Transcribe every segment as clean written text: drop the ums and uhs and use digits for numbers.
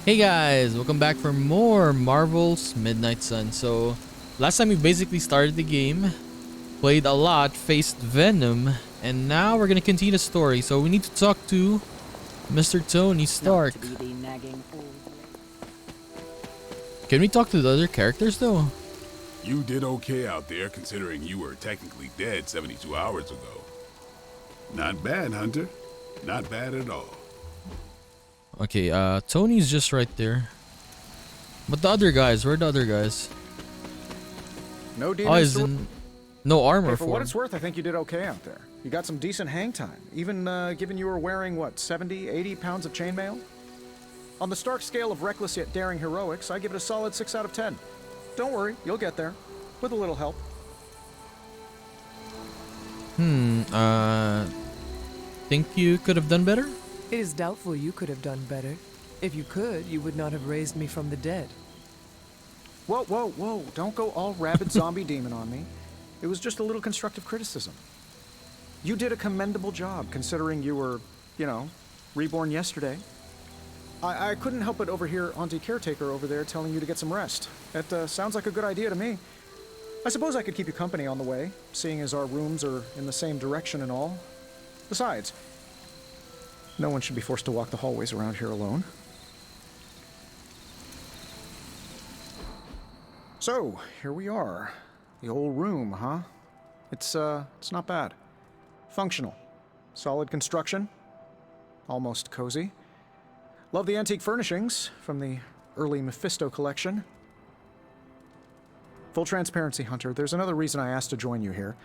Hey guys, welcome back for more Marvel's Midnight Sun. So, last time we basically started the game, played a lot, faced Venom, and now we're gonna continue the story. So we need to talk to Mr. Tony Stark. Can we talk to the other characters though? You did okay out there considering you were technically dead 72 hours ago. Not bad, Hunter. Not bad at all. Okay, Tony's just right there. But the other guys, where are the other guys? No Oh, demons. he's in no armor Hey, for for what it's worth, I think you did okay out there. You got some decent hang time, even given you were wearing, what, 70, 80 pounds of chainmail? On the Stark scale of reckless yet daring heroics, I give it a solid 6 out of 10. Don't worry, you'll get there. With a little help. Think you could have done better? It is doubtful you could have done better. If you could, you would not have raised me from the dead. Whoa, whoa, whoa, don't go all rabid zombie demon on me. It was just a little constructive criticism. You did a commendable job, considering you were, reborn yesterday. I couldn't help but overhear Auntie Caretaker over there telling you to get some rest. That sounds like a good idea to me. I suppose I could keep you company on the way, seeing as our rooms are in the same direction and all. Besides, no one should be forced to walk the hallways around here alone. So, here we are. The old room, huh? It's not bad. Functional. Solid construction. Almost cozy. Love the antique furnishings from the early Mephisto collection. Full transparency, Hunter, there's another reason I asked to join you here,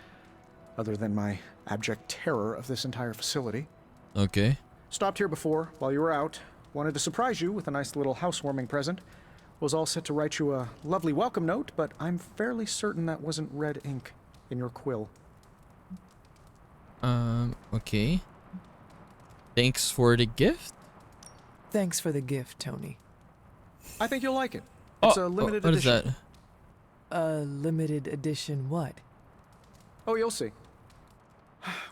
other than my abject terror of this entire facility. Okay. Stopped here before, while you were out. Wanted to surprise you with a nice little housewarming present. Was all set to write you a lovely welcome note, but I'm fairly certain that wasn't red ink in your quill. Okay. Thanks for the gift? Thanks for the gift, Tony. I think you'll like it. It's a limited what is edition. that? A limited edition what? Oh, you'll see.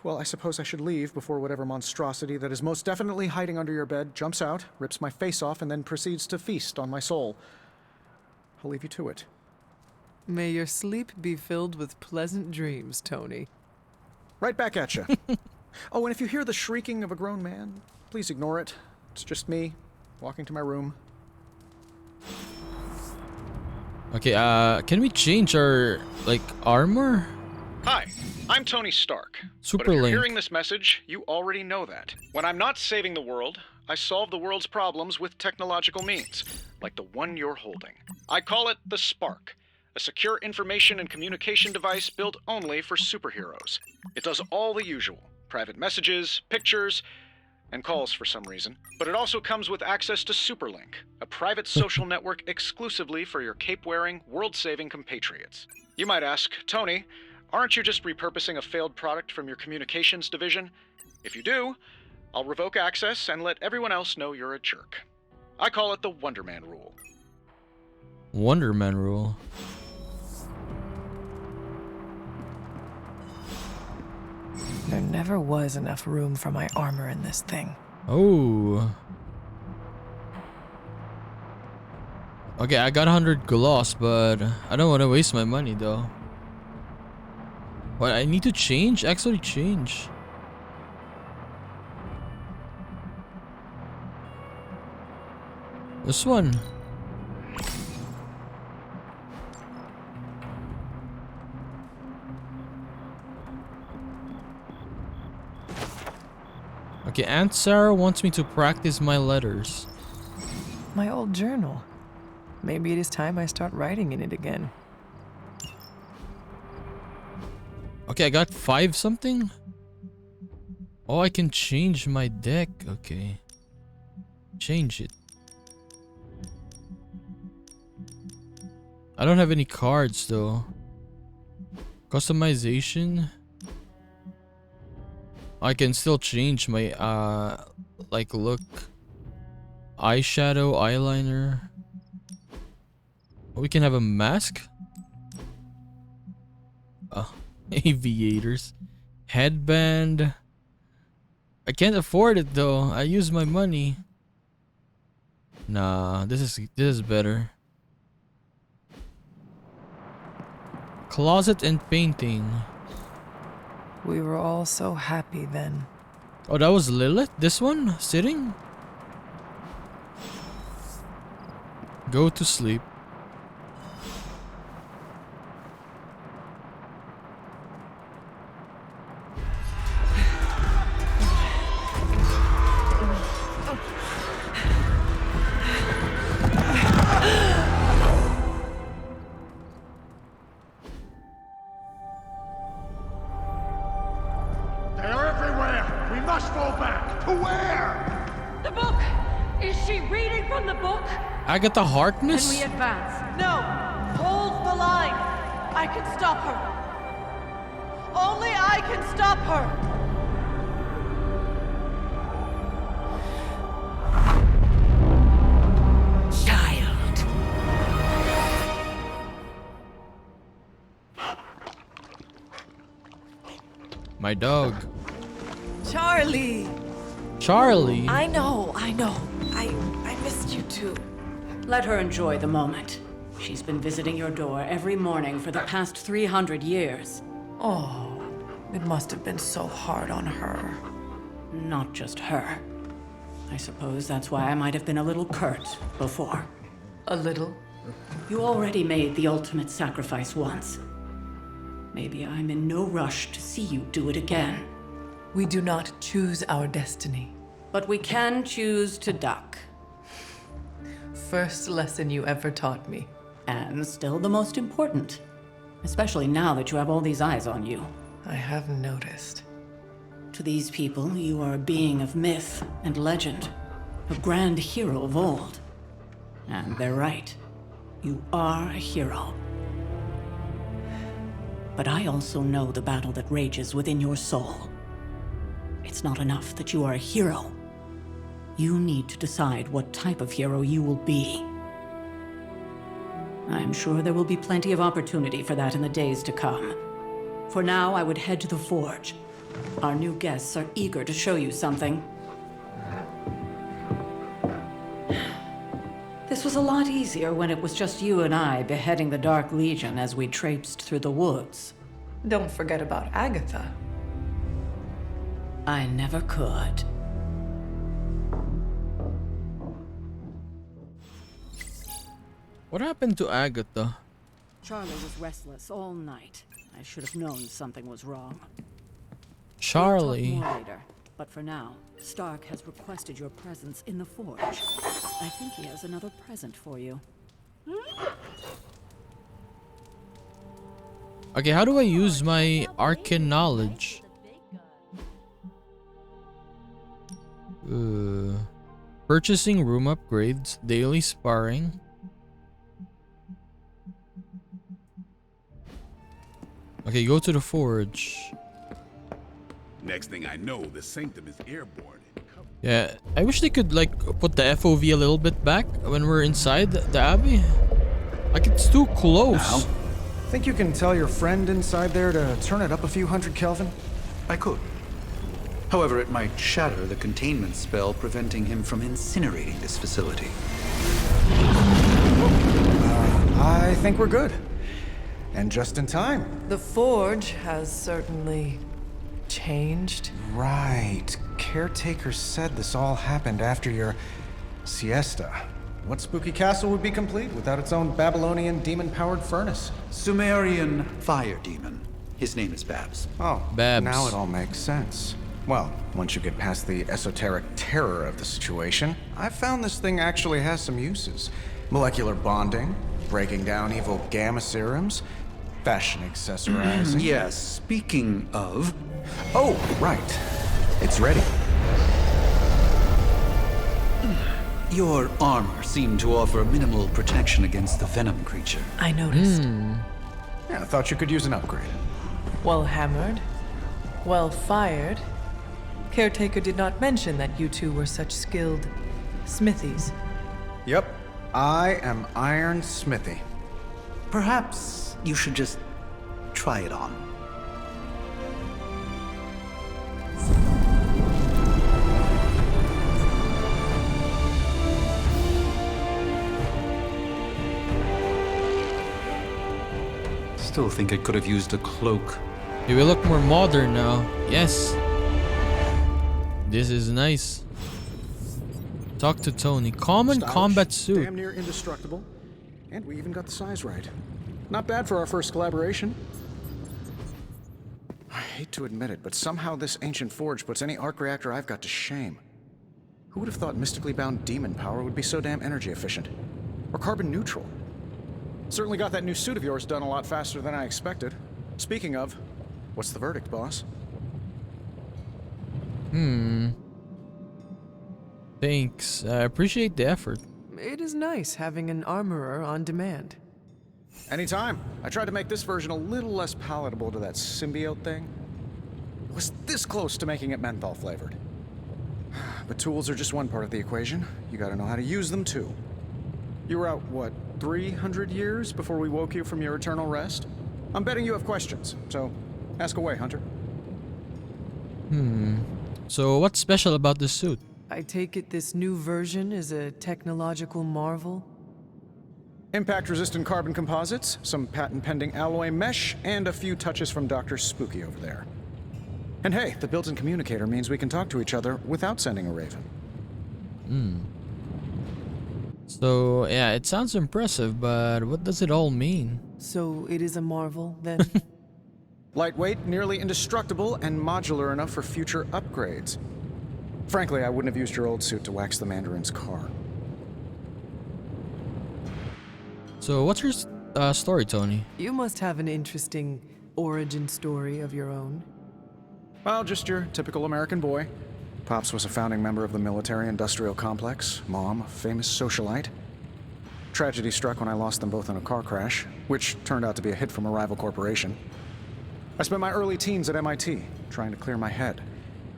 Well, I suppose I should leave before whatever monstrosity that is most definitely hiding under your bed jumps out, rips my face off, and then proceeds to feast on my soul. I'll leave you to it. May your sleep be filled with pleasant dreams, Tony. Right back at you. Oh, and if you hear the shrieking of a grown man, please ignore it. It's just me, walking to my room. Okay, can we change our, armor? Hi, I'm Tony Stark. Super but if you're Link. hearing this message, you already know that. When I'm not saving the world, I solve the world's problems with technological means, like the one you're holding. I call it the Spark, a secure information and communication device built only for superheroes. It does all the usual, private messages, pictures, and calls for some reason. But it also comes with access to Superlink, a private social network exclusively for your cape-wearing, world-saving compatriots. You might ask, Tony, aren't you just repurposing a failed product from your communications division? If you do, I'll revoke access and let everyone else know you're a jerk. I call it the Wonder Man rule. Wonder Man rule. There never was enough room for my armor in this thing. Oh. Okay, I got 100 gloss, but I don't want to waste my money though. What, I need to change? Actually change. This one. Okay, Aunt Sarah wants me to practice my letters. My old journal. Maybe it is time I start writing in it again. Okay, I got 5 something? Oh, I can change my deck. Okay. Change it. I don't have any cards though. Customization. I can still change my look. Eyeshadow, eyeliner. Oh, we can have a mask. Oh, aviators. Headband. I can't afford it though. I use my money. Nah, this is better. Closet and painting. We were all so happy then. Oh, that was Lilith? This one? Sitting? Go to sleep. They are everywhere! We must fall back! To where? The book! Is she reading from the book? Agatha Can Harkness? we advance? No! Hold the line! I can stop her! Only I can stop her! Child! My dog. Charlie! Charlie. I know. I missed you too. Let her enjoy the moment. She's been visiting your door every morning for the past 300 years. Oh, it must have been so hard on her. Not just her. I suppose that's why I might have been a little curt before. A little? You already made the ultimate sacrifice once. Maybe I'm in no rush to see you do it again. We do not choose our destiny. But we can choose to duck. First lesson you ever taught me. And still the most important. Especially now that you have all these eyes on you. I have noticed. To these people, you are a being of myth and legend. A grand hero of old. And they're right. You are a hero. But I also know the battle that rages within your soul. It's not enough that you are a hero. You need to decide what type of hero you will be. I'm sure there will be plenty of opportunity for that in the days to come. For now, I would head to the forge. Our new guests are eager to show you something. This was a lot easier when it was just you and I beheading the Dark Legion as we traipsed through the woods. Don't forget about Agatha. I never could. What happened to Agatha? Charlie was restless all night. I should have known something was wrong. Charlie. We'll talk more later, but for now, Stark has requested your presence in the forge. I think he has another present for you. Okay, how do I use my arcane knowledge? Purchasing room upgrades, daily sparring. Okay, go to the forge. Next thing I know, the Sanctum is airborne. Yeah, I wish they could like put the FOV a little bit back when we're inside the Abbey. Like it's too close. Now? Think you can tell your friend inside there to turn it up a few hundred Kelvin? I could. However, it might shatter the containment spell preventing him from incinerating this facility. I think we're good. And just in time. The forge has certainly changed. Right. Caretaker said this all happened after your siesta. What spooky castle would be complete without its own Babylonian demon-powered furnace? Sumerian fire demon. His name is Babs. Oh, Babs. now it all makes sense. Well, once you get past the esoteric terror of the situation, I've found this thing actually has some uses. Molecular bonding, breaking down evil gamma serums, fashion accessorizing. Yes, speaking of... Oh, right. It's ready. Your armor seemed to offer minimal protection against the venom creature. I noticed. Yeah, I thought you could use an upgrade. Well hammered. Well fired. Caretaker did not mention that you two were such skilled smithies. Yep. I am Iron Smithy. Perhaps you should just try it on. still think it could have used a cloak. Okay, we look more modern now. Yes. This is nice. Talk to Tony. Common Stylish, combat suit. Damn near indestructible. And we even got the size right. Not bad for our first collaboration. I hate to admit it, but somehow this ancient forge puts any arc reactor I've got to shame. Who would have thought mystically bound demon power would be so damn energy efficient? Or carbon neutral? Certainly got that new suit of yours done a lot faster than I expected. Speaking of, what's the verdict, boss? Thanks. I appreciate the effort. It is nice having an armorer on demand. Anytime. I tried to make this version a little less palatable to that symbiote thing. It was this close to making it menthol flavored. But tools are just one part of the equation. You gotta know how to use them too. You were out, what, 300 years before we woke you from your eternal rest? I'm betting you have questions, so ask away, Hunter. So what's special about this suit? I take it this new version is a technological marvel? Impact-resistant carbon composites, some patent-pending alloy mesh, and a few touches from Dr. Spooky over there. And hey, the built-in communicator means we can talk to each other without sending a raven. So, yeah, it sounds impressive, but what does it all mean? So it is a marvel, then? Lightweight, nearly indestructible, and modular enough for future upgrades. Frankly, I wouldn't have used your old suit to wax the Mandarin's car. So, what's your story, Tony? You must have an interesting origin story of your own. Well, just your typical American boy. Pops was a founding member of the military-industrial complex. Mom, a famous socialite. Tragedy struck when I lost them both in a car crash, which turned out to be a hit from a rival corporation. I spent my early teens at MIT, trying to clear my head,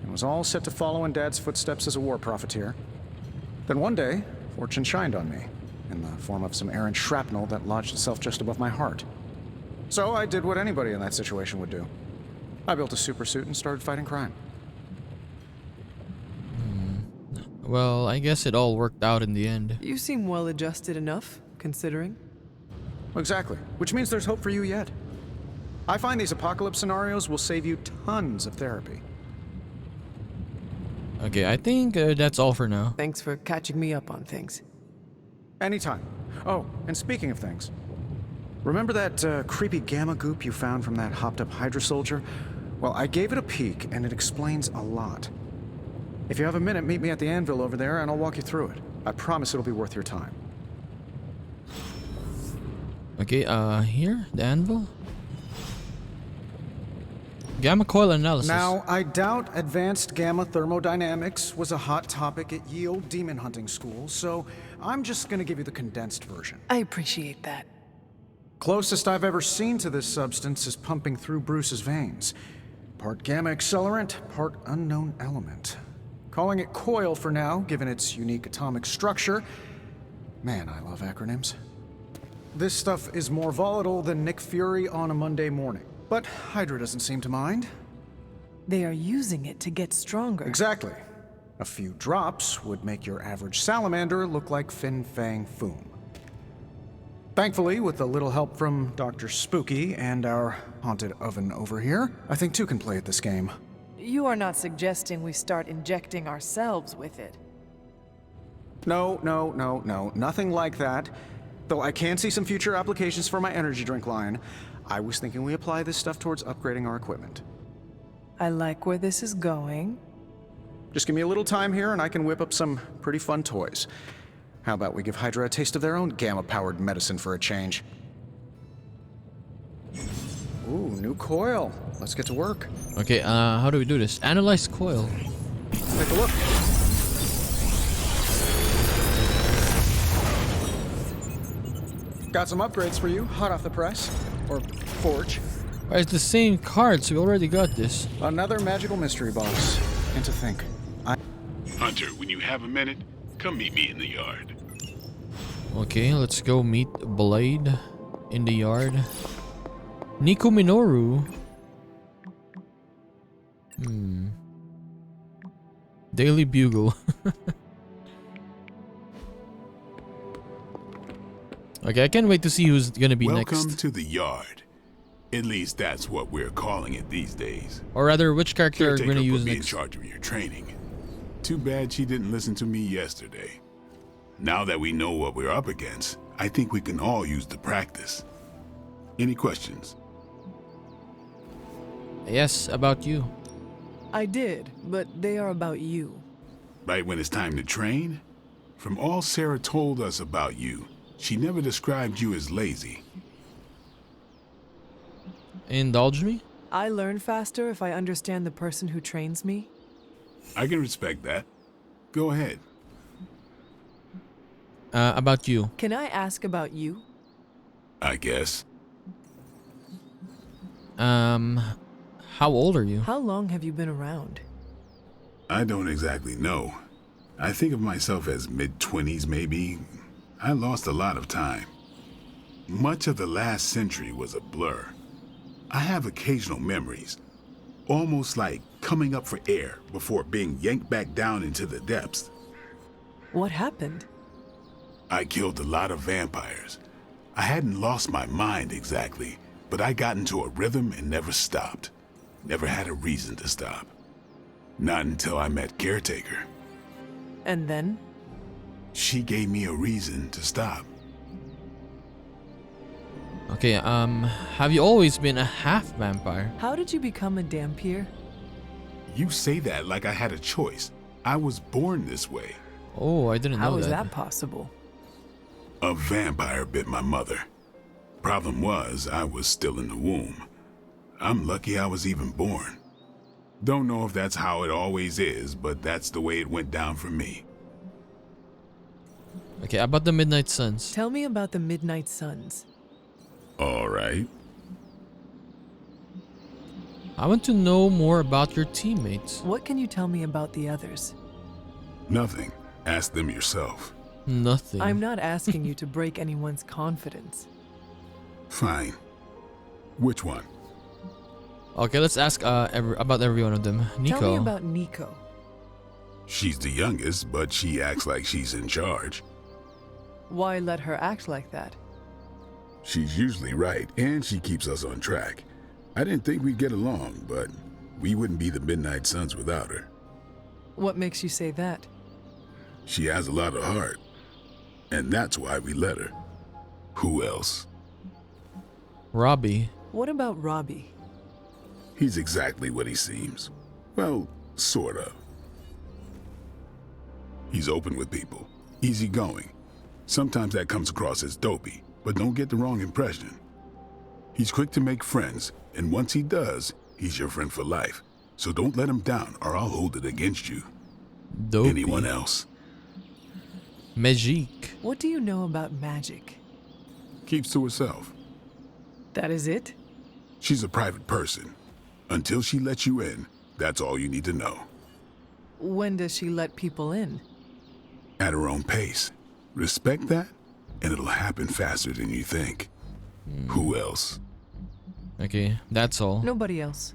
and was all set to follow in Dad's footsteps as a war profiteer. Then one day, fortune shined on me, in the form of some errant shrapnel that lodged itself just above my heart. So I did what anybody in that situation would do. I built a supersuit and started fighting crime. Well, I guess it all worked out in the end. You seem well adjusted enough, considering. Exactly, which means there's hope for you yet. I find these apocalypse scenarios will save you tons of therapy. Okay, I think that's all for now. Thanks for catching me up on things. Anytime. Oh, and speaking of things, remember that creepy gamma goop you found from that hopped-up Hydra soldier? Well, I gave it a peek, and it explains a lot. If you have a minute, meet me at the anvil over there, and I'll walk you through it. I promise it'll be worth your time. Okay, here, the anvil. Gamma coil analysis. Now, I doubt advanced gamma thermodynamics was a hot topic at Ye Olde Demon Hunting School, so I'm just gonna give you the condensed version. I appreciate that. Closest I've ever seen to this substance is pumping through Bruce's veins. Part gamma accelerant, part unknown element. Calling it coil for now, given its unique atomic structure. Man, I love acronyms. This stuff is more volatile than Nick Fury on a Monday morning. But Hydra doesn't seem to mind. They are using it to get stronger. Exactly. A few drops would make your average salamander look like Fin Fang Foom. Thankfully, with a little help from Dr. Spooky and our haunted oven over here, I think two can play at this game. You are not suggesting we start injecting ourselves with it. No, nothing like that. Though I can see some future applications for my energy drink line. I was thinking we apply this stuff towards upgrading our equipment. I like where this is going. Just give me a little time here and I can whip up some pretty fun toys. How about we give Hydra a taste of their own gamma-powered medicine for a change? Ooh, new coil. Let's get to work. Okay, how do we do this? Analyze coil. Take a look. Got some upgrades for you, hot off the press. Or forge. It's the same cards, we already got this. Another magical mystery box. And to think, Hunter, when you have a minute, come meet me in the yard. Okay, let's go meet Blade in the yard. Nico Minoru. Daily Bugle. Okay, I can't wait to see who's gonna be next. Welcome to the yard. At least that's what we're calling it these days. Or rather, which character are we Caretaker going to put use me in next? charge of your training. Too bad she didn't listen to me yesterday. Now that we know what we're up against, I think we can all use the practice. Any questions? Yes, about you. I did, but they are about you. Right when it's time to train? From all Sarah told us about you, she never described you as lazy. Indulge me? I learn faster if I understand the person who trains me. I can respect that. Go ahead. About you. Can I ask about you? I guess. How old are you? How long have you been around? I don't exactly know. I think of myself as mid-20s maybe. I lost a lot of time. Much of the last century was a blur. I have occasional memories, almost like coming up for air before being yanked back down into the depths. What happened? I killed a lot of vampires. I hadn't lost my mind exactly, but I got into a rhythm and never stopped. Never had a reason to stop. Not until I met Caretaker. And then? She gave me a reason to stop. Okay, have you always been a half vampire? How did you become a Dampier? You say that like I had a choice. I was born this way. Oh, I didn't know How is that. that possible? A vampire bit my mother. Problem was, I was still in the womb. I'm lucky I was even born. Don't know if that's how it always is, but that's the way it went down for me. Okay, about the Midnight Suns. Tell me about the Midnight Suns. All right. I want to know more about your teammates. What can you tell me about the others? Nothing. Ask them yourself. Nothing. I'm not asking you to break anyone's confidence. Fine. Which one? Okay, let's ask about every one of them. Nico. Tell me about Nico. She's the youngest, but she acts like she's in charge. Why let her act like that? She's usually right, and she keeps us on track. I didn't think we'd get along, but we wouldn't be the Midnight Suns without her. What makes you say that? She has a lot of heart, and that's why we let her. Who else? Robbie. What about Robbie? He's exactly what he seems. Well, sort of. He's open with people, easygoing. Sometimes that comes across as dopey, but don't get the wrong impression. He's quick to make friends, and once he does, he's your friend for life. So don't let him down, or I'll hold it against you. Dopey. Anyone else? Magique. What do you know about magic? Keeps to herself. That is it? She's a private person. Until she lets you in, that's all you need to know. When does she let people in? At her own pace. Respect that, and it'll happen faster than you think. Who else? Okay, that's all. Nobody else.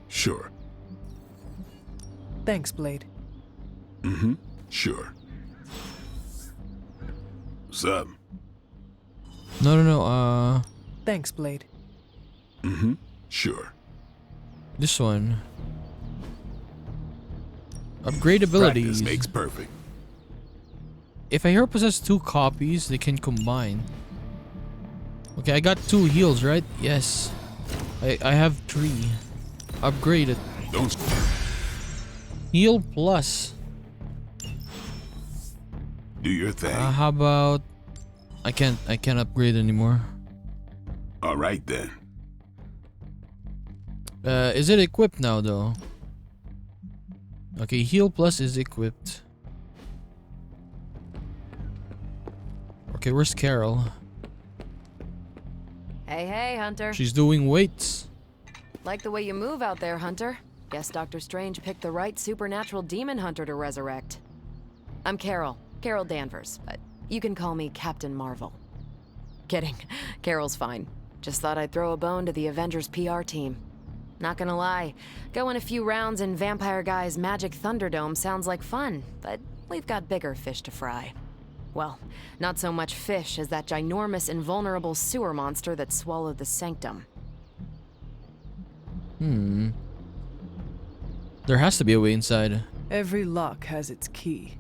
Sure. Thanks, Blade. Sure. What's up? No. Thanks, Blade. Sure. This one. Upgrade abilities. Practice makes perfect. If a hero possesses 2 copies, they can combine. Okay, I got 2 heals, right? Yes. I have 3. Upgrade it. Don't. Heal plus. Do your thing. How about... I can't upgrade anymore. All right then. Is it equipped now though? Okay, heal plus is equipped. Okay, where's Carol? Hey, Hunter. She's doing weights. Like the way you move out there, Hunter. Guess Doctor Strange picked the right supernatural demon hunter to resurrect. I'm Carol Danvers, but you can call me Captain Marvel. Kidding, Carol's fine. Just thought I'd throw a bone to the Avengers PR team. Not gonna lie, going a few rounds in Vampire Guy's Magic Thunderdome sounds like fun, but we've got bigger fish to fry. Well, not so much fish as that ginormous invulnerable sewer monster that swallowed the Sanctum. There has to be a way inside. Every lock has its key.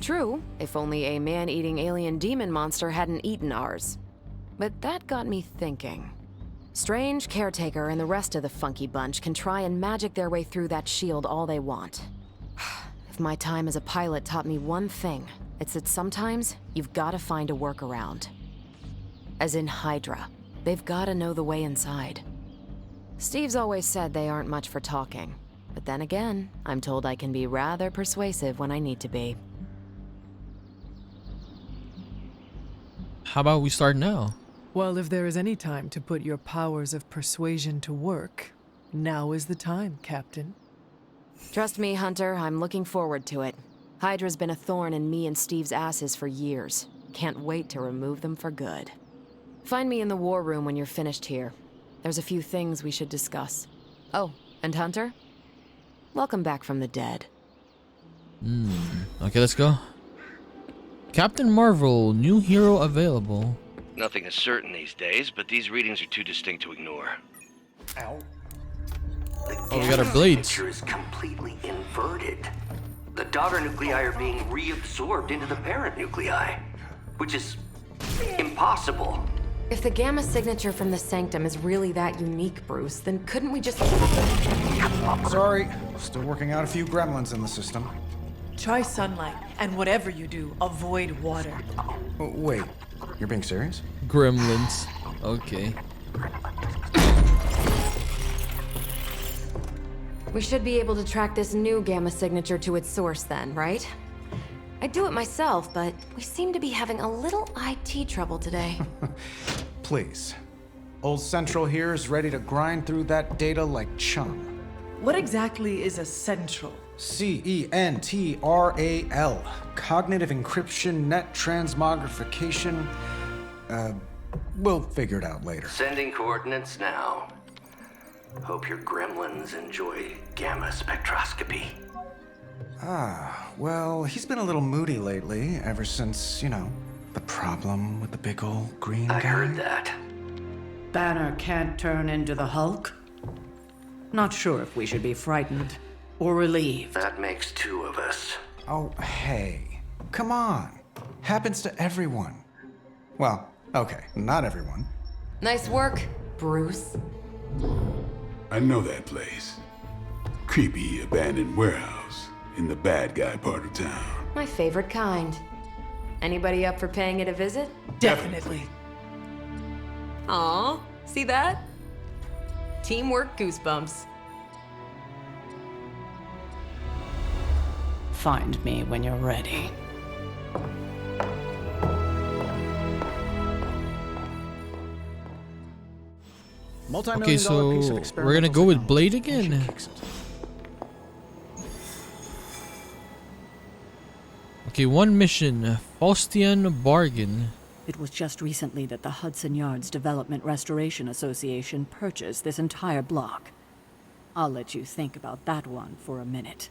True, if only a man-eating alien demon monster hadn't eaten ours. But that got me thinking. Strange, Caretaker, and the rest of the funky bunch can try and magic their way through that shield all they want. If my time as a pilot taught me one thing, it's that sometimes you've got to find a workaround. As in Hydra, they've got to know the way inside. Steve's always said they aren't much for talking, but then again, I'm told I can be rather persuasive when I need to be. How about we start now? Well, if there is any time to put your powers of persuasion to work, now is the time, Captain. Trust me, Hunter, I'm looking forward to it. Hydra's been a thorn in me and Steve's asses for years. Can't wait to remove them for good. Find me in the war room when you're finished here. There's a few things we should discuss. Oh, and Hunter? Welcome back from the dead. Okay, let's go. Captain Marvel, new hero available. Nothing is certain these days, but these readings are too distinct to ignore. Ow. Oh, we got our blades. The signature is completely inverted. The daughter nuclei are being reabsorbed into the parent nuclei, which is impossible. If the gamma signature from the Sanctum is really that unique, Bruce, then couldn't we just... Sorry, still working out a few gremlins in the system. Try sunlight, and whatever you do, avoid water. Oh, wait, you're being serious? Gremlins. Okay. We should be able to track this new gamma signature to its source then, right? I'd do it myself, but we seem to be having a little IT trouble today. Please. Old Central here is ready to grind through that data like chum. What exactly is a central? CENTRAL. Cognitive encryption, net transmogrification. We'll figure it out later. Sending coordinates now. Hope your gremlins enjoy gamma spectroscopy. Well, he's been a little moody lately, ever since, the problem with the big old green guy. I heard that. Banner can't turn into the Hulk? Not sure if we should be frightened or relieved. That makes two of us. Oh, hey. Come on. Happens to everyone. Well, okay, not everyone. Nice work, Bruce. I know that place. Creepy abandoned warehouse in the bad guy part of town. My favorite kind. Anybody up for paying it a visit? Definitely. Aw, see that? Teamwork goosebumps. Find me when you're ready. Okay, so we're gonna go with Blade again. Okay, one mission, Faustian bargain. It was just recently that the Hudson Yards Development Restoration Association purchased this entire block. I'll let you think about that one for a minute.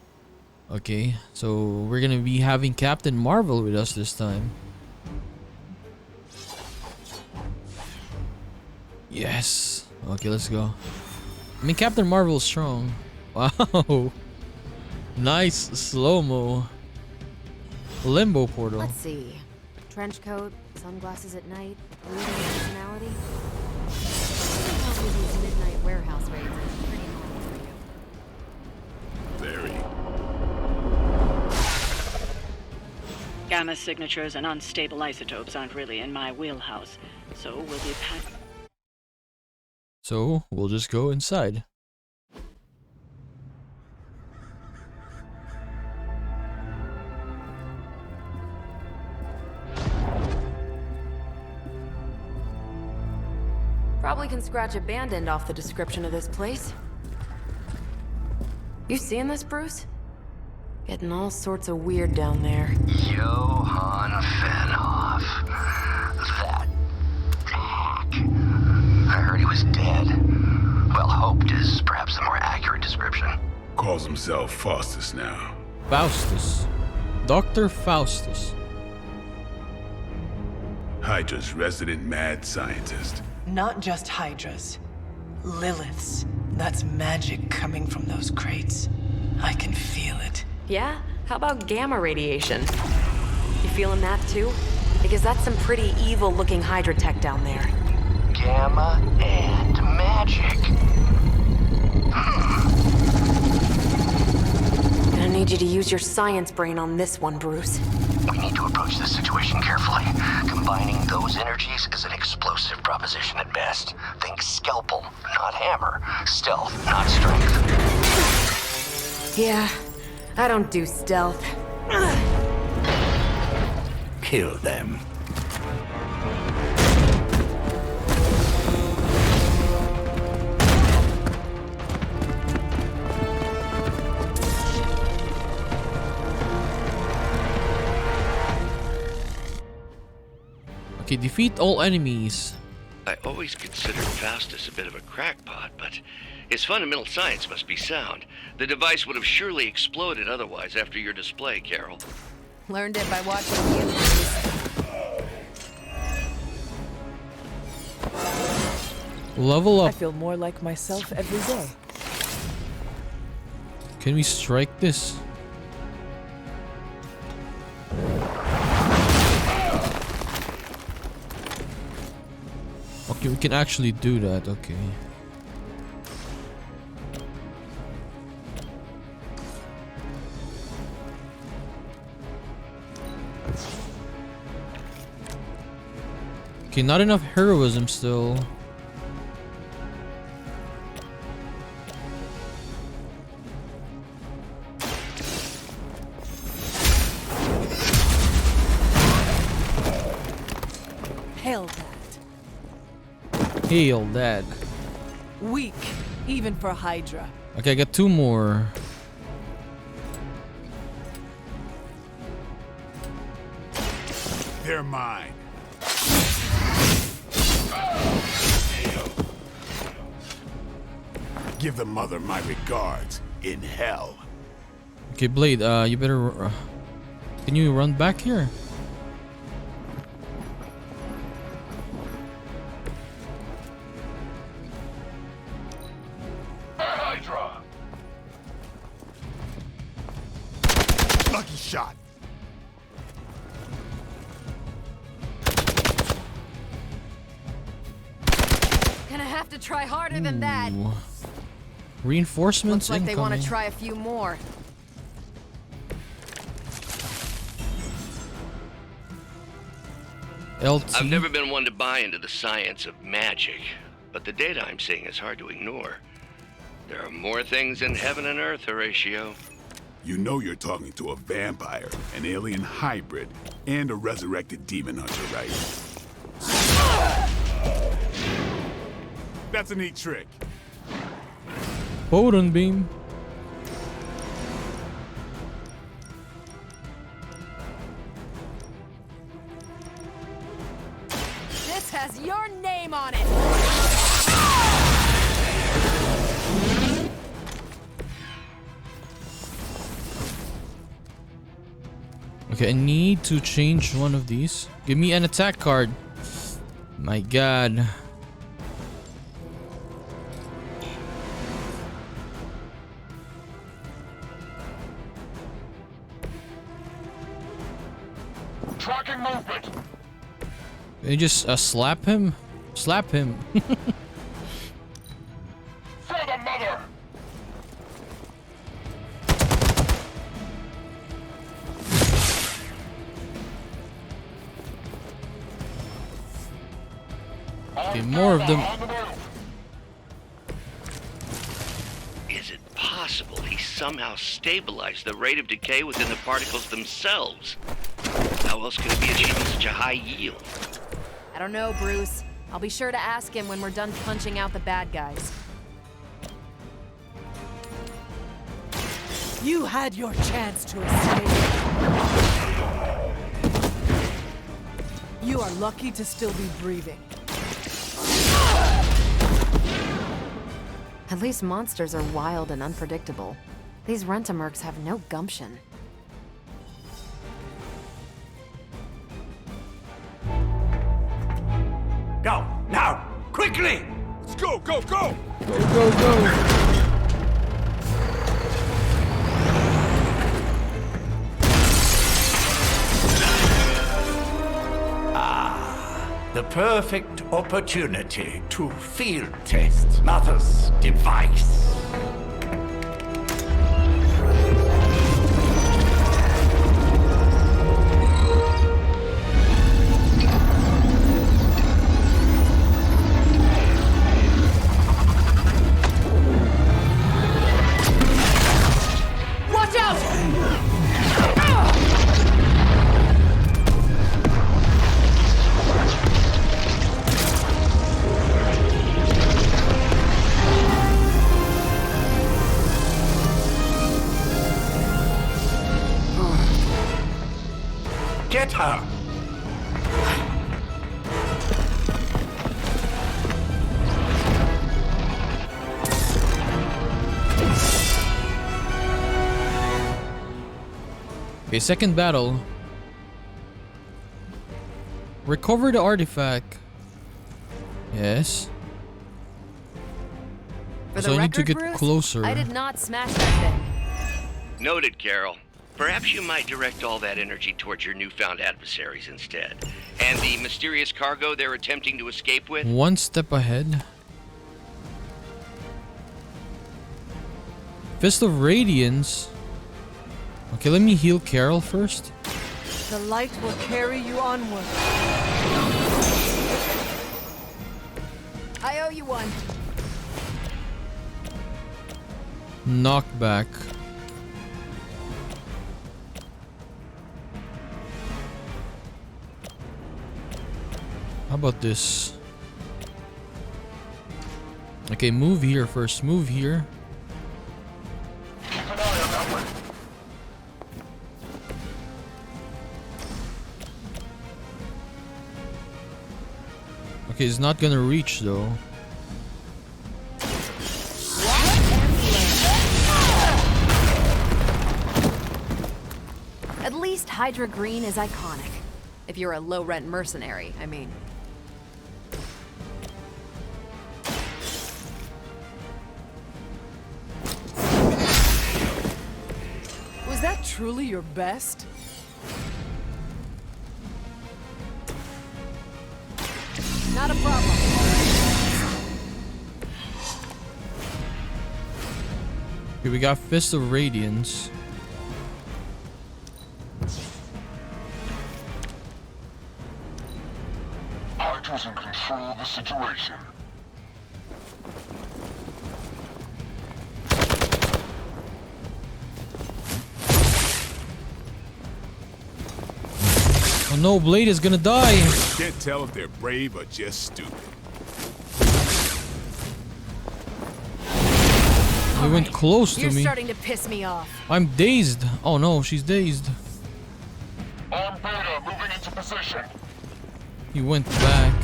Okay, so we're gonna be having Captain Marvel with us this time. Yes. Okay, let's go. I mean, Captain Marvel's strong. Wow. Nice slow-mo. Limbo portal. Let's see. Trench coat, sunglasses at night, brooding personality. Probably these midnight warehouse raids are pretty normal for you. Very. Gamma signatures and unstable isotopes aren't really in my wheelhouse, so we'll be So we'll just go inside. Probably can scratch abandoned off the description of this place. You seeing this, Bruce? Getting all sorts of weird down there. Johann Fenhoff. That hack. I heard he was dead. Well, hoped is perhaps a more accurate description. Calls himself Faustus now. Faustus. Doctor Faustus. Hydra's resident mad scientist. Not just Hydras. Lilith's. That's magic coming from those crates. I can feel it. Yeah? How about gamma radiation? You feeling that too? Because that's some pretty evil-looking Hydra tech down there. Gamma and magic. Gonna need you to use your science brain on this one, Bruce. We need to approach this situation carefully. Combining those energies is an explosive proposition at best. Think scalpel, not hammer. Stealth, not strength. Yeah, I don't do stealth. Kill them. Okay, defeat all enemies. I always considered Faustus a bit of a crackpot, but his fundamental science must be sound. The device would have surely exploded otherwise after your display, Carol. Learned it by watching you. Level I up. feel more like myself every day. Can we strike this? Okay, we can actually do that. Okay. Okay, not enough heroism still. Hail that. Hail that. Weak, even for Hydra. Okay, I got 2 more. They're mine. Give the mother my regards in hell. Okay, Blade, you better... can you run back here? Hydra! Lucky shot. Gonna have to try harder than that. Ooh. Reinforcements Looks like they want incoming. to try a few more. LT. I've never been one to buy into the science of magic, but the data I'm seeing is hard to ignore. There are more things in heaven and earth, Horatio. You know you're talking to a vampire, an alien hybrid, and a resurrected demon hunter, right? That's a neat trick. Photon beam. This has your name on it! Okay, I need to change one of these. Give me an attack card. My god. Tracking movement. Can you just slap him? Slap him. For the mother. Okay, more of them. Is it possible he somehow stabilized the rate of decay within the particles themselves? How else could it be achieving such a high yield? I don't know, Bruce. I'll be sure to ask him when we're done punching out the bad guys. You had your chance to escape. You are lucky to still be breathing. At least monsters are wild and unpredictable. These rent-a-mercs have no gumption. Go, now, quickly! Go, go, go! Go, go, go! The perfect opportunity to field test Mother's device. Watch out! Get her! Okay, second battle. Recover the artifact. Yes. For So the I need to record, get Bruce, closer. I did not smash that thing. Noted, Carol. Perhaps you might direct all that energy towards your newfound adversaries instead. And the mysterious cargo they're attempting to escape with? One step ahead. Fist of Radiance. Okay, let me heal Carol first. The light will carry you onward. I owe you one. Knockback. How about this? Okay, move here first. Move here. Okay, it's not gonna reach though. At least Hydra Green is iconic. If you're a low-rent mercenary, I mean. Was that truly your best? Not a problem. Okay, we got Fist of Radiance. Hydra's in control of the situation. Oh no, Blade is gonna die. Can't tell if they're brave or just stupid. He went close to You're me. starting to piss me off. I'm dazed. Oh no, she's dazed. On Beta, moving into position. He went back.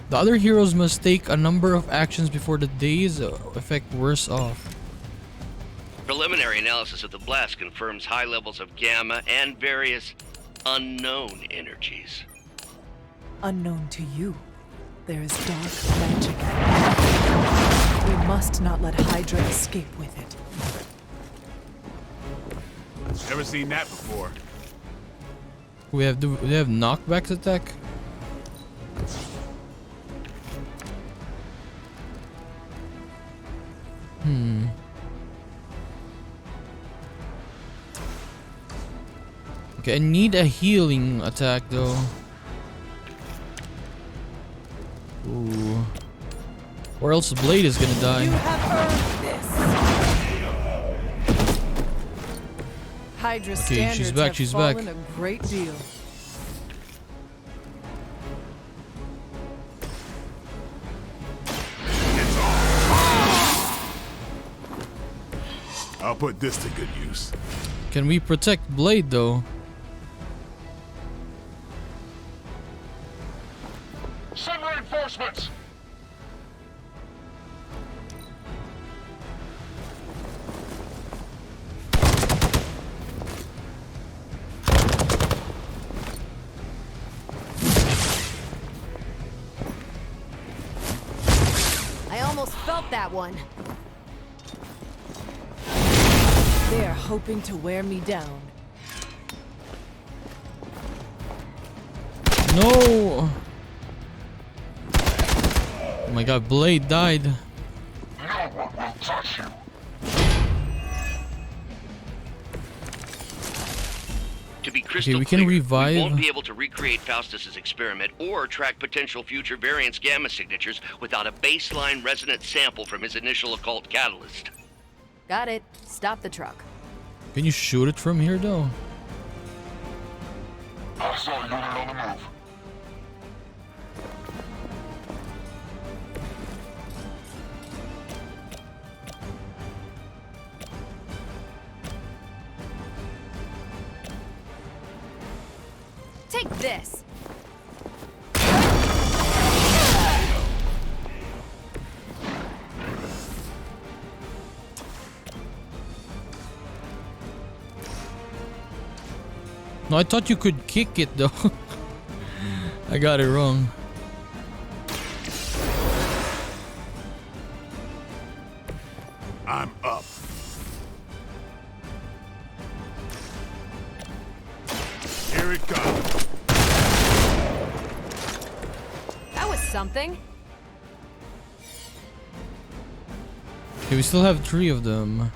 The other heroes must take a number of actions before the daze effect wears off. Preliminary analysis of the blast confirms high levels of gamma and various unknown energies. Unknown to you, there is dark magic. We must not let Hydra escape with it. Never seen that before. Do they have knockbacks attack? Okay, I need a healing attack though. Ooh. Or else Blade is gonna die. You have earned this. Hydra's Okay, standards she's back, have she's back. fallen a great deal. I'll put this to good use. Can we protect Blade though? Send reinforcements! Got that one. They're hoping to wear me down. No! Oh my god, Blade died. No one will touch you. To be crystal we can clear, revive. we won't be able to recreate Faustus's experiment or track potential future variants' gamma signatures without a baseline resonant sample from his initial occult catalyst. Got it. Stop the truck. Can you shoot it from here though? I saw unit on the move. Take this. No, I thought you could kick it though. I got it wrong. I'm up. Here it comes. That was something. Okay, we still have 3 of them.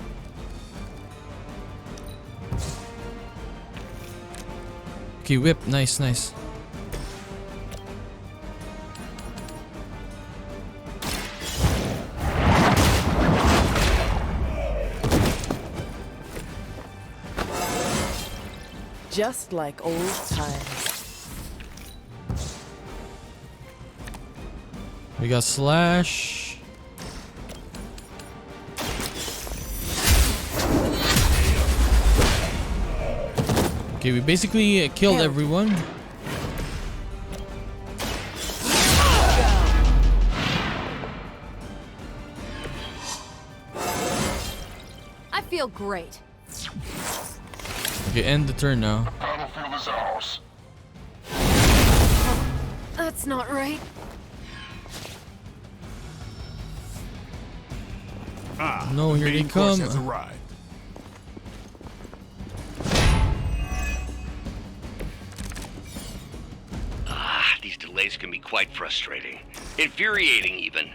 Okay, whip. Nice, nice. Just like old times. We got Slash. Okay, we basically killed everyone. I feel great. Okay, end the turn now. Battlefield is ours. That's not right. No, here they come. Has arrived. These delays can be quite frustrating. Infuriating, even.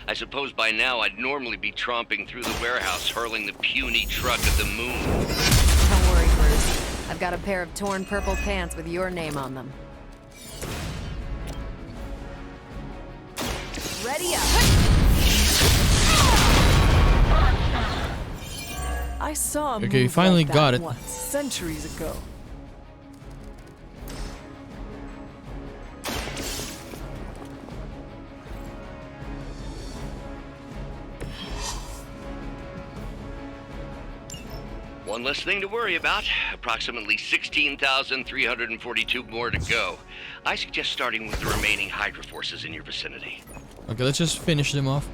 I suppose by now I'd normally be tromping through the warehouse hurling the puny truck at the moon. Don't worry, Bruce. I've got a pair of torn purple pants with your name on them. Ready up! I saw a Okay, move finally like got that it. once, centuries ago. One less thing to worry about. Approximately 16,342 more to go. I suggest starting with the remaining Hydra forces in your vicinity. Okay, let's just finish them off.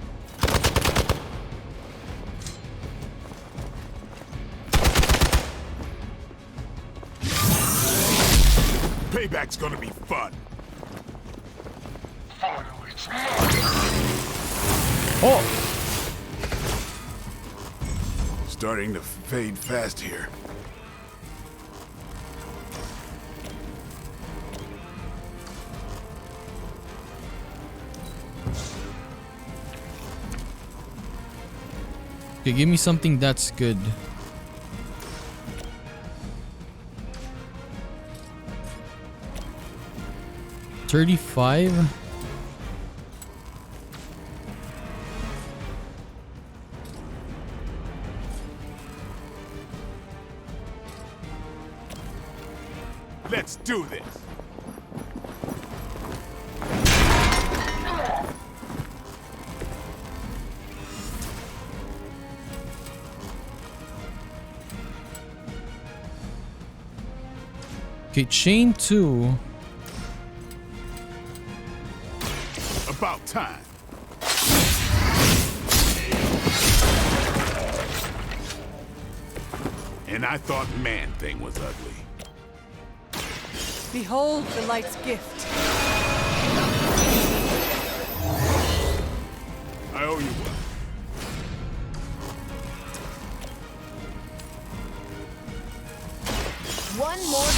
Payback's gonna be fun. Finally, it's mine. Oh! Starting to fade fast here. Okay, give me something that's good. $35. Let's do this. Okay, chain 2. About time. And I thought Man-Thing was ugly. Behold the light's gift. know you will. One more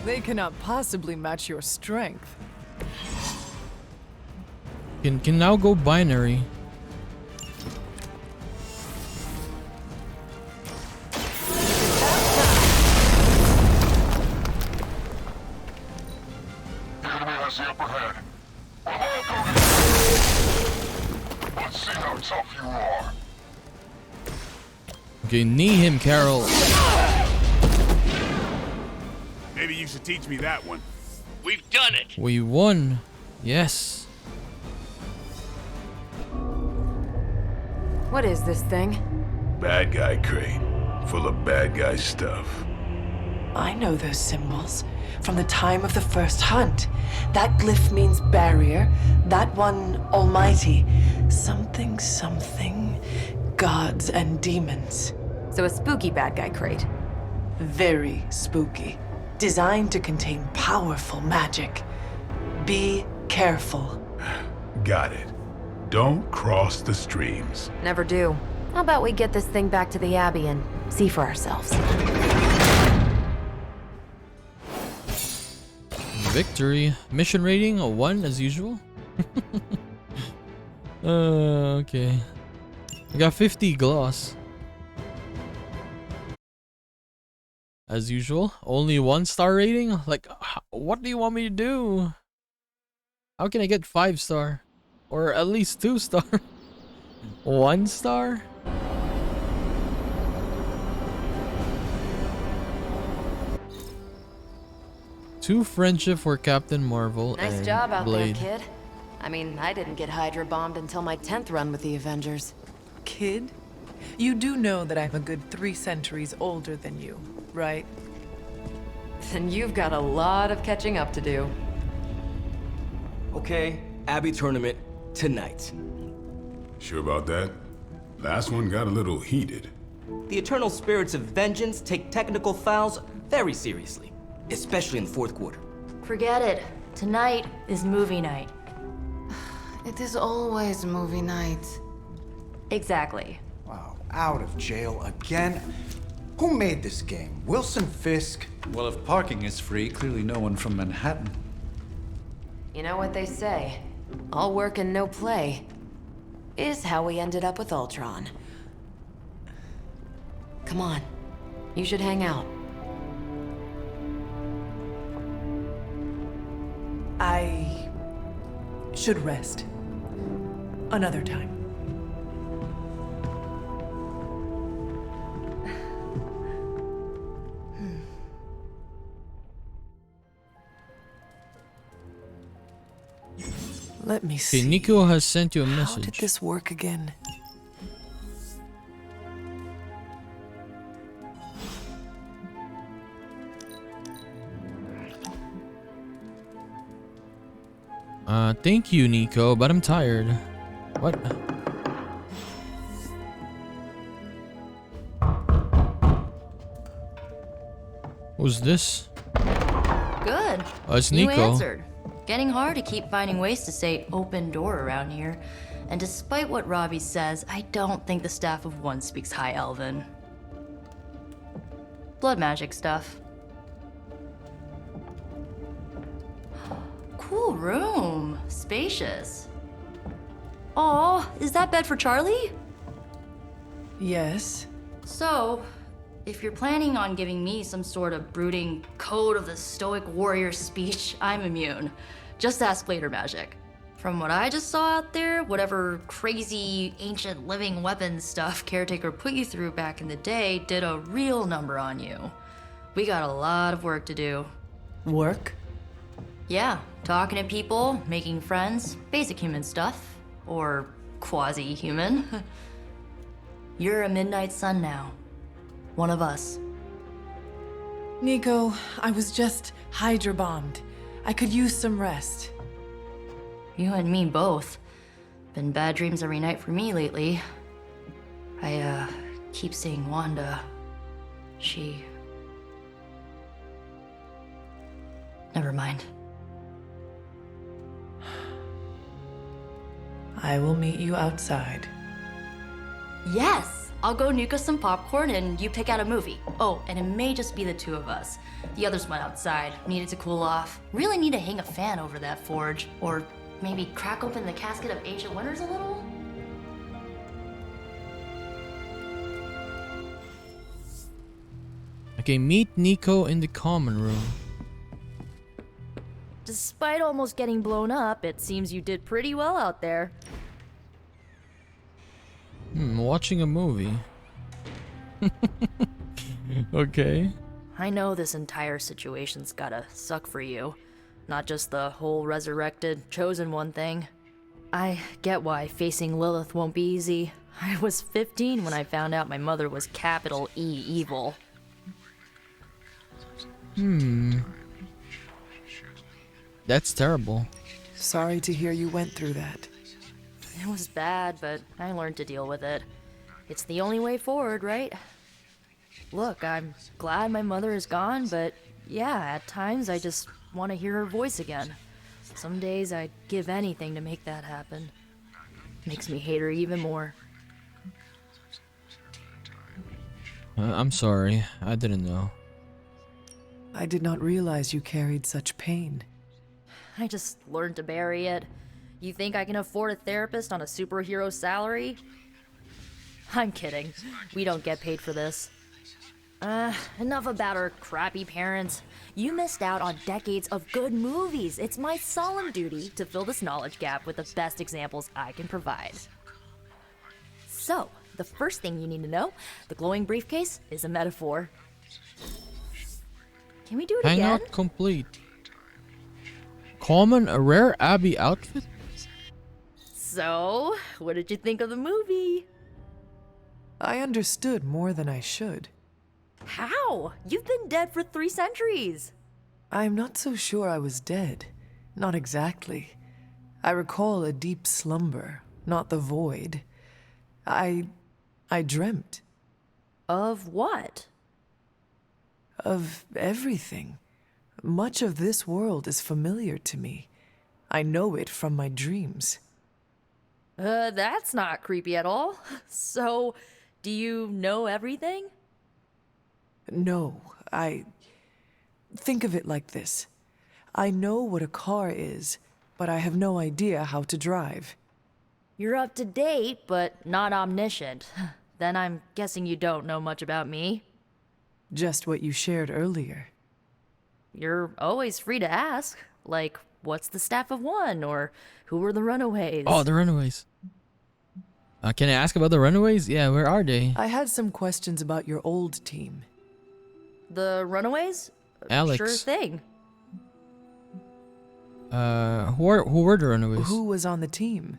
They cannot possibly match your strength. Can now go binary. Enemy has the upper hand. Let's see how tough you are. Okay, knee him, Carol. Maybe you should teach me that one. We've done it! We won. Yes. What is this thing? Bad guy crate. Full of bad guy stuff. I know those symbols from the time of the first hunt. That glyph means barrier, that one almighty. Something, something, gods and demons. So a spooky bad guy crate. Very spooky. Designed to contain powerful magic. Be careful. Got it. Don't cross the streams. Never do. How about we get this thing back to the Abbey and see for ourselves? Victory. Mission rating a 1 as usual. Okay. I got 50 gloss. As usual. Only 1-star rating? Like, what do you want me to do? How can I get 5-star? Or at least 2-star? 1-star? Two friendship for Captain Marvel Nice and job out Blade. there, kid. I mean, I didn't get Hydra bombed until my 10th run with the Avengers. Kid, you do know that I'm a good 3 centuries older than you, right? Then you've got a lot of catching up to do. Okay, Abbey tournament tonight. Sure about that? Last one got a little heated. The eternal spirits of vengeance take technical fouls very seriously, especially in the fourth quarter. Forget it. Tonight is movie night. It is always movie night. Exactly. Wow, out of jail again? Who made this game? Wilson Fisk? Well, if parking is free, clearly no one from Manhattan. You know what they say? All work and no play is how we ended up with Ultron. Come on. You should hang out. I should rest. Another time. Let me see. Okay, Nico has sent you a How message. did this work again? Thank you, Nico, but I'm tired. What? Who's this? Good. Oh, it's You Nico. answered. Getting hard to keep finding ways to say open door around here. And despite what Robbie says, I don't think the staff of One speaks High Elven. Blood magic stuff. Cool room. Spacious. Aw, is that bed for Charlie? Yes. So, if you're planning on giving me some sort of brooding code of the stoic warrior speech, I'm immune. Just ask later magic. From what I just saw out there, whatever crazy ancient living weapons stuff Caretaker put you through back in the day did a real number on you. We got a lot of work to do. Work? Yeah, talking to people, making friends, basic human stuff. Or quasi-human. You're a Midnight Sun now. One of us. Nico, I was just Hydra bombed. I could use some rest. You and me both. Been bad dreams every night for me lately. I, keep seeing Wanda. She... Never mind. I will meet you outside. Yes! I'll go nuke us some popcorn and you pick out a movie. Oh, and it may just be the two of us. The others went outside, needed to cool off. Really need to hang a fan over that forge. Or maybe crack open the casket of ancient wonders a little? Okay, meet Nico in the common room. Despite almost getting blown up, it seems you did pretty well out there. Watching a movie. Okay. I know this entire situation's gotta suck for you. Not just the whole resurrected, chosen one thing. I get why facing Lilith won't be easy. I was 15 when I found out my mother was capital E evil. That's terrible. Sorry to hear you went through that. It was bad, but I learned to deal with it. It's the only way forward, right? Look, I'm glad my mother is gone, but yeah, at times I just want to hear her voice again. Some days I'd give anything to make that happen. Makes me hate her even more. I'm sorry. I didn't know. I did not realize you carried such pain. I just learned to bury it. You think I can afford a therapist on a superhero salary? I'm kidding. We don't get paid for this. Enough about our crappy parents. You missed out on decades of good movies. It's my solemn duty to fill this knowledge gap with the best examples I can provide. So, the first thing you need to know, the glowing briefcase is a metaphor. Can we do it again? Hangout complete. Common, a rare Abbey outfit? So, what did you think of the movie? I understood more than I should. How? You've been dead for 3 centuries. I'm not so sure I was dead. Not exactly. I recall a deep slumber, not the void. I dreamt. Of what? Of everything. Much of this world is familiar to me. I know it from my dreams. That's not creepy at all. So, do you know everything? No, think of it like this. I know what a car is, but I have no idea how to drive. You're up to date, but not omniscient. Then I'm guessing you don't know much about me. Just what you shared earlier. You're always free to ask. Like, what's the staff of one? Or who were the runaways? Oh, the runaways. Can I ask about the runaways? Yeah, where are they? I had some questions about your old team. The runaways? Alex. Sure thing. Who were the runaways? Who was on the team?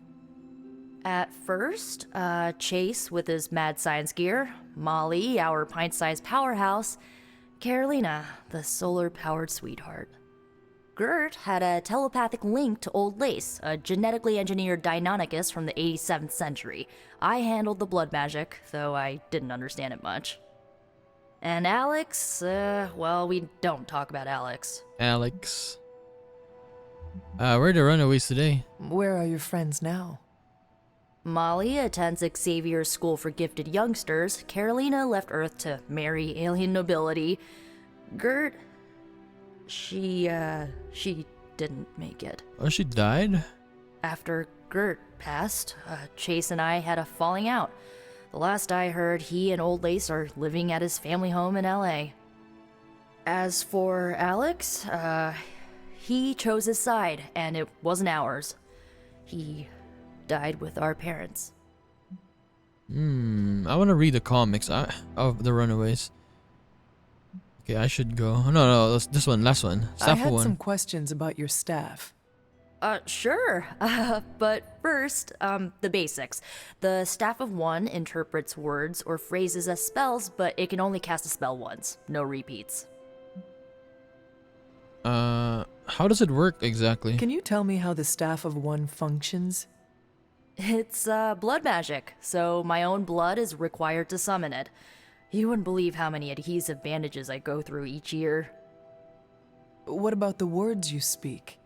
At first, Chase with his mad science gear, Molly, our pint-sized powerhouse, Carolina, the solar-powered sweetheart. Gert had a telepathic link to Old Lace, a genetically engineered Deinonychus from the 87th century. I handled the blood magic, though I didn't understand it much. And Alex, well, we don't talk about Alex. Alex. Where are the runaways today? Where are your friends now? Molly attends Xavier's School for Gifted Youngsters. Carolina left Earth to marry alien nobility. Gert, she didn't make it. Oh, she died? After Gert passed, Chase and I had a falling out. The last I heard, he and Old Lace are living at his family home in LA. As for Alex, he chose his side, and it wasn't ours. He died with our parents. I want to read the comics of the runaways. Okay, I should go. No, this one, last one. I had some questions about your staff. Sure. But first, the basics. The Staff of One interprets words or phrases as spells, but it can only cast a spell once. No repeats. How does it work exactly? Can you tell me how the Staff of One functions? It's, blood magic, so my own blood is required to summon it. You wouldn't believe how many adhesive bandages I go through each year. What about the words you speak?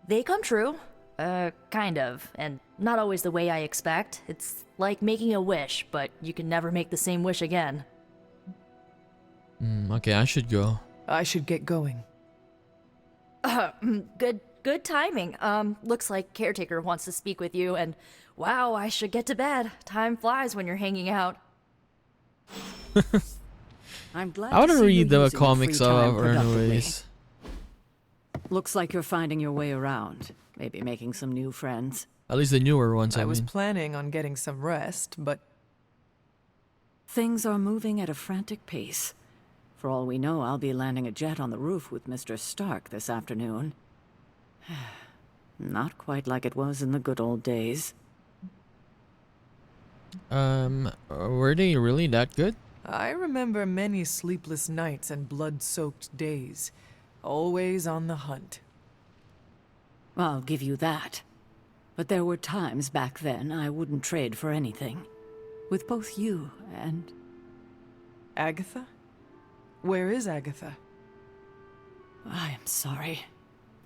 They come true. Kind of, and not always the way I expect. It's like making a wish, but you can never make the same wish again. Okay, I should go. I should get going. Good timing. Looks like Caretaker wants to speak with you, and wow, I should get to bed. Time flies when you're hanging out. I'm glad I want to to see read you the using comics free time of productively. anyways. Looks like you're finding your way around. Maybe making some new friends. At least the newer ones, I I was mean. planning on getting some rest, but Things are moving at a frantic pace. For all we know, I'll be landing a jet on the roof with Mr. Stark this afternoon. Not quite like it was in the good old days. Were they really that good? I remember many sleepless nights and blood-soaked days. Always on the hunt. I'll give you that. But there were times back then I wouldn't trade for anything. With both you and... Agatha? Where is Agatha? I am sorry.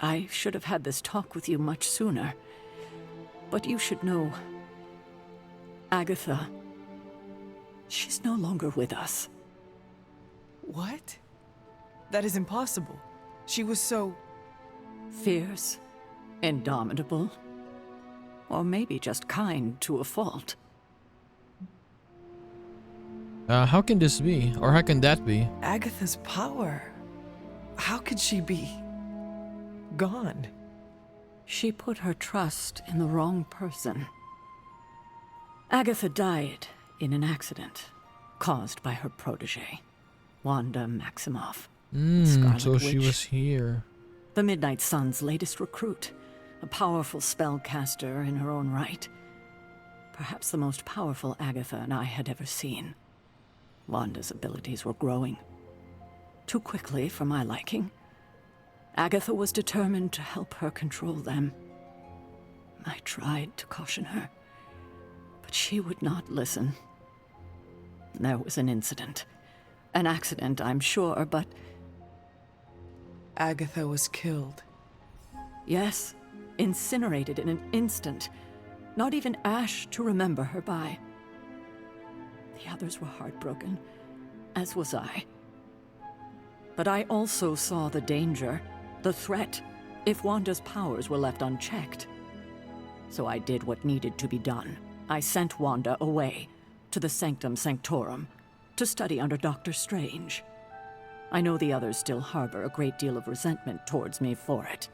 I should have had this talk with you much sooner. But you should know... Agatha... She's no longer with us. What? That is impossible. She was so... Fierce, indomitable, or maybe just kind to a fault. How can this be? Or how can that be? Agatha's power. How could she be... gone? She put her trust in the wrong person. Agatha died in an accident caused by her protege, Wanda Maximoff. So she was here. The Midnight Sun's latest recruit, a powerful spellcaster in her own right. Perhaps the most powerful Agatha and I had ever seen. Wanda's abilities were growing. Too quickly for my liking. Agatha was determined to help her control them. I tried to caution her, but she would not listen. There was an incident. An accident, I'm sure, but... Agatha was killed. Yes, incinerated in an instant. Not even ash to remember her by. The others were heartbroken, as was I. But I also saw the danger, the threat, if Wanda's powers were left unchecked. So I did what needed to be done. I sent Wanda away, to the Sanctum Sanctorum, to study under Doctor Strange. I know the others still harbor a great deal of resentment towards me for it.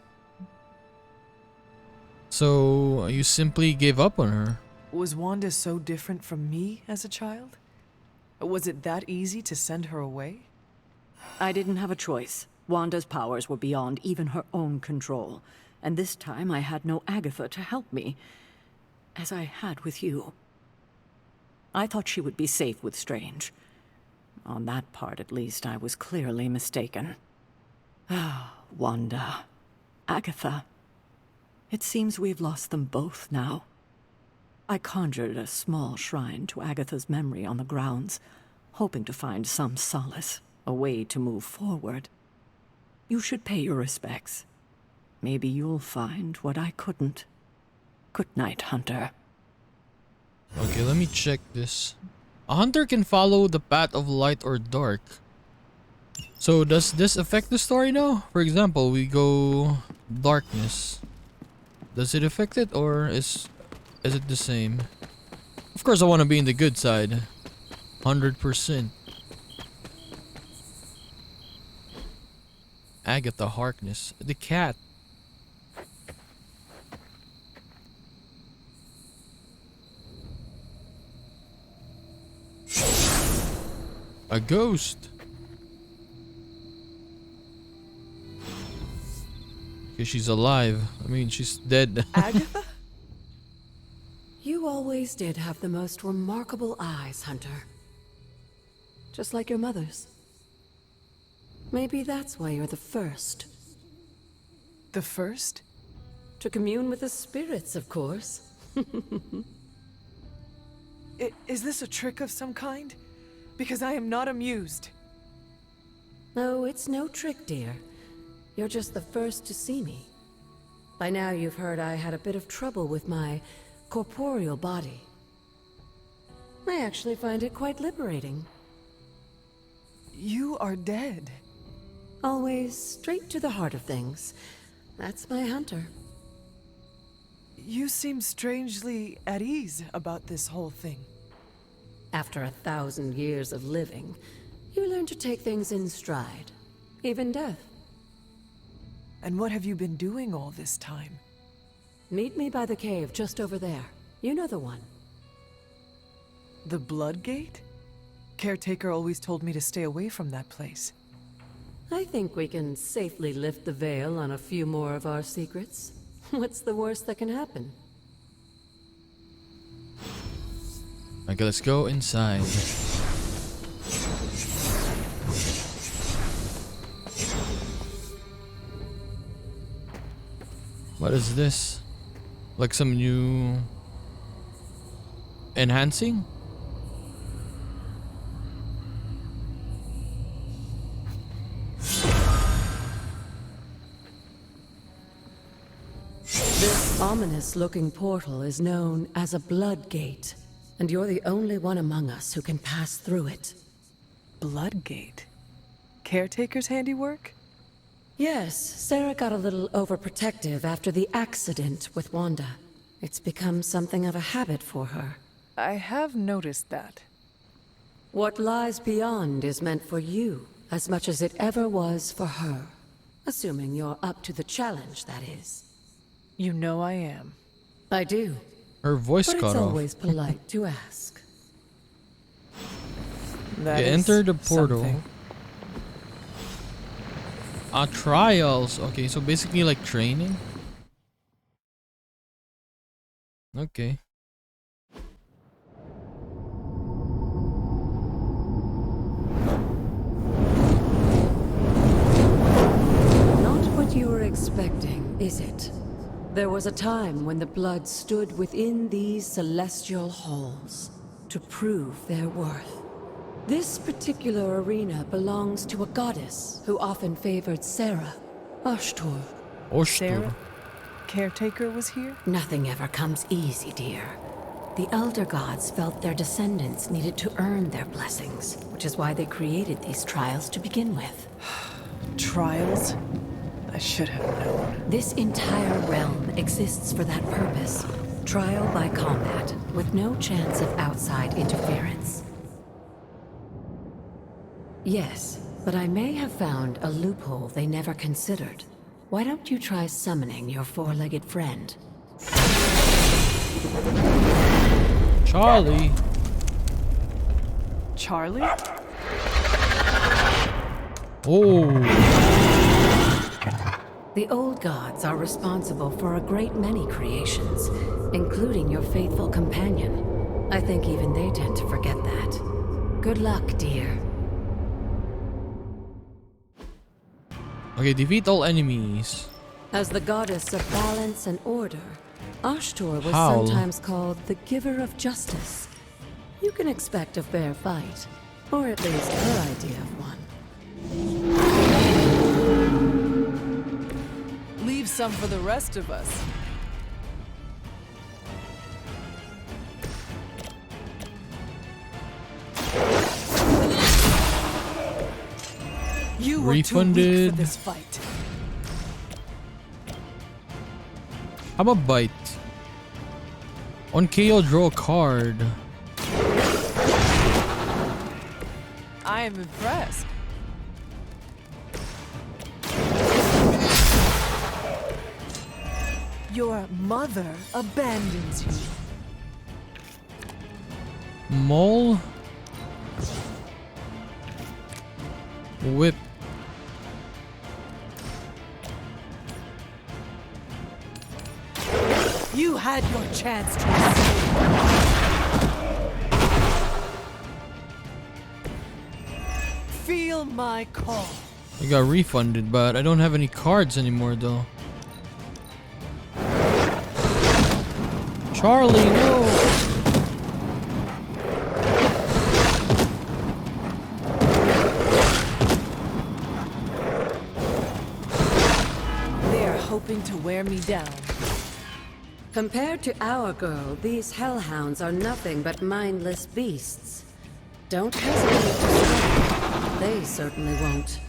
So, you simply gave up on her? Was Wanda so different from me as a child? Was it that easy to send her away? I didn't have a choice. Wanda's powers were beyond even her own control, and this time I had no Agatha to help me, as I had with you. I thought she would be safe with Strange. On that part, at least, I was clearly mistaken. Ah, Wanda. Agatha. It seems we've lost them both now. I conjured a small shrine to Agatha's memory on the grounds, hoping to find some solace, a way to move forward. You should pay your respects. Maybe you'll find what I couldn't. Good night, Hunter. Okay, let me check this. A hunter can follow the path of light or dark. So does this affect the story now? For example, we go darkness. Does it affect it, or is it the same? Of course I want to be in the good side. 100%. Agatha Harkness. The cat. A ghost. Okay, she's alive. I mean, she's dead. Agatha? You always did have the most remarkable eyes, Hunter. Just like your mother's. Maybe that's why you're the first. The first? To commune with the spirits, of course. Is this a trick of some kind? Because I am not amused. No, it's no trick, dear. You're just the first to see me. By now you've heard I had a bit of trouble with my corporeal body. I actually find it quite liberating. You are dead. Always straight to the heart of things. That's my hunter. You seem strangely at ease about this whole thing. After 1,000 years of living, you learn to take things in stride. Even death. And what have you been doing all this time? Meet me by the cave just over there. You know the one. The Blood Gate? Caretaker always told me to stay away from that place. I think we can safely lift the veil on a few more of our secrets. What's the worst that can happen? Okay, let's go inside. What is this? Like some new enhancing? This ominous-looking portal is known as a Blood Gate, and you're the only one among us who can pass through it. Blood Gate? Caretaker's handiwork? Yes, Sarah got a little overprotective after the accident with Wanda. It's become something of a habit for her. I have noticed that. What lies beyond is meant for you, as much as it ever was for her. Assuming you're up to the challenge, that is. You know I am. I do. Her voice but cut it's off. always polite to ask. That You is enter the portal. something. Trials. Okay, so basically like training. Okay. Not what you were expecting, is it? There was a time when the blood stood within these celestial halls to prove their worth. This particular arena belongs to a goddess who often favored Sarah, Ashtor. Sarah? Caretaker was here? Nothing ever comes easy, dear. The Elder Gods felt their descendants needed to earn their blessings, which is why they created these trials to begin with. Trials? I should have known. This entire realm exists for that purpose. Trial by combat, with no chance of outside interference. Yes, but I may have found a loophole they never considered. Why don't you try summoning your four-legged friend? Charlie. Charlie? Oh. The old gods are responsible for a great many creations, including your faithful companion. I think even they tend to forget that. Good luck, dear. Okay, defeat all enemies. As the goddess of balance and order, Ashtor was How? sometimes called the giver of justice. You can expect a fair fight, or at least her idea of one. Leave some for the rest of us. You were too weak Refunded. for this fight. How about bite? On KO, draw a card. I am impressed. Your mother abandons you. Mole. Whip. You had your chance to escape. Feel my call. I got refunded, but I don't have any cards anymore though. Charlie, no! They are hoping hoping to wear me down. Compared to our girl, these hellhounds are nothing but mindless beasts. Don't hesitate to strike. They certainly won't.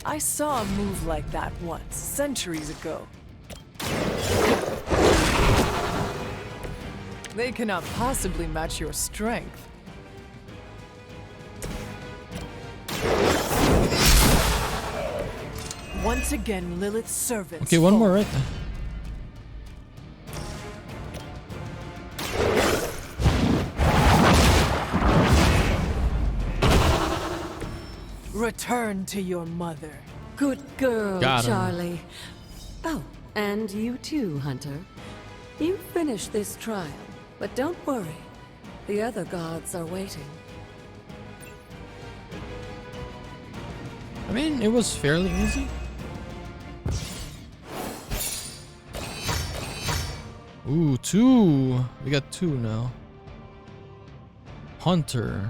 I saw a move like that once, centuries ago. They cannot possibly match your strength. Once again, Lilith's servants. Okay, one more, right? Return to your mother. Good girl, Got him. Charlie. Oh, and you too, Hunter. You finished this trial, but don't worry. The other gods are waiting. I mean, it was fairly easy. Ooh, 2. We got 2 now. Hunter.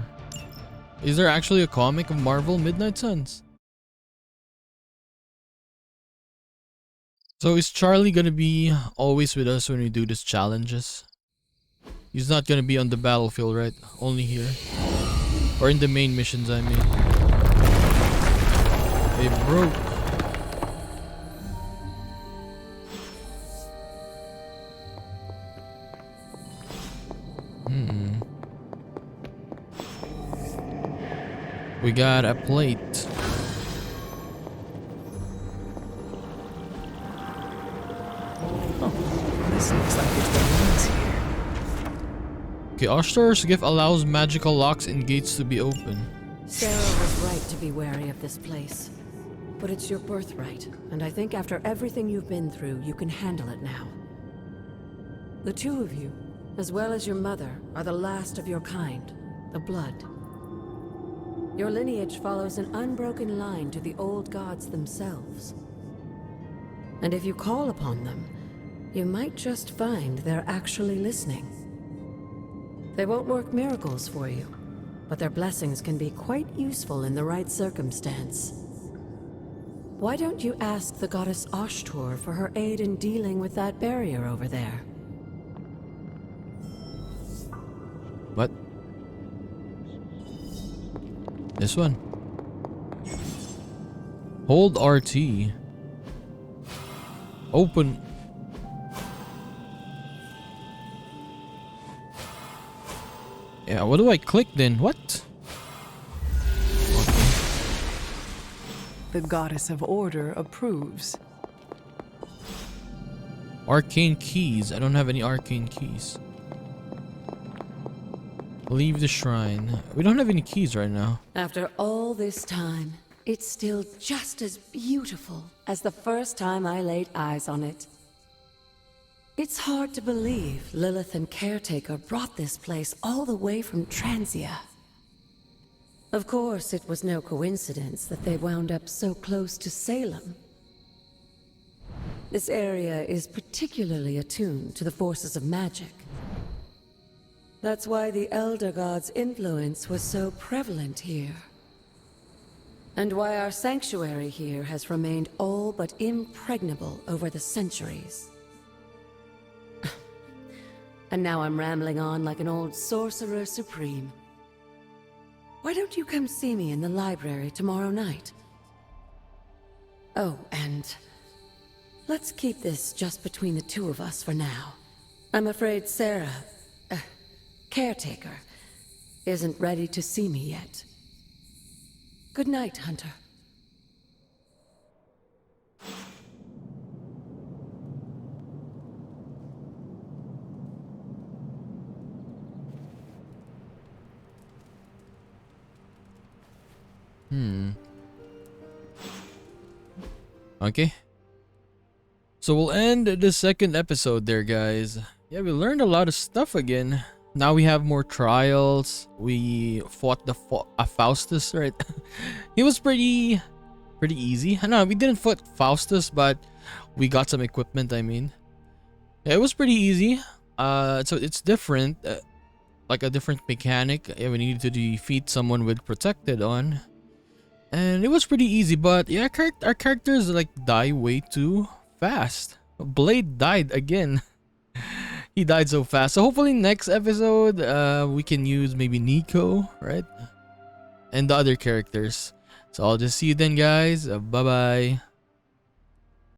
Is there actually a comic of Marvel Midnight Suns? So is Charlie gonna be always with us when we do these challenges? He's not gonna be on the battlefield, right? Only here. Or in the main missions, I mean. They broke. We got a plate. This looks like it's the ones here. Okay, Oshtar's gift allows magical locks and gates to be open. Sarah was right to be wary of this place. But it's your birthright, and I think after everything you've been through, you can handle it now. The two of you, as well as your mother, are the last of your kind, the Blood. Your lineage follows an unbroken line to the old gods themselves. And if you call upon them, you might just find they're actually listening. They won't work miracles for you, but their blessings can be quite useful in the right circumstance. Why don't you ask the goddess Ashtor for her aid in dealing with that barrier over there? What? This one. Hold RT. Open. Yeah, what do I click then? What? The goddess of order approves. Arcane keys. I don't have any arcane keys. Leave the shrine. We don't have any keys right now. After all this time, it's still just as beautiful as the first time I laid eyes on it. It's hard to believe Lilith and Caretaker brought this place all the way from Transia. Of course, it was no coincidence that they wound up so close to Salem. This area is particularly attuned to the forces of magic. That's why the Elder God's influence was so prevalent here. And why our sanctuary here has remained all but impregnable over the centuries. And now I'm rambling on like an old sorcerer supreme. Why don't you come see me in the library tomorrow night? Oh, and let's keep this just between the two of us for now. I'm afraid Sarah, Caretaker, isn't ready to see me yet. Good night, Hunter. Okay. So we'll end the second episode there, guys. Yeah, we learned a lot of stuff again. Now we have more trials. We fought the Faustus, right? He was pretty easy. No, we didn't fight Faustus, but we got some equipment, I mean. Yeah, it was pretty easy. So it's different. like a different mechanic. We needed to defeat someone with protected on, and it was pretty easy. But yeah, our characters like die way too fast. Blade died again. He died so fast. So hopefully next episode we can use maybe Nico, right, and the other characters. So I'll just see you then, guys. Bye bye.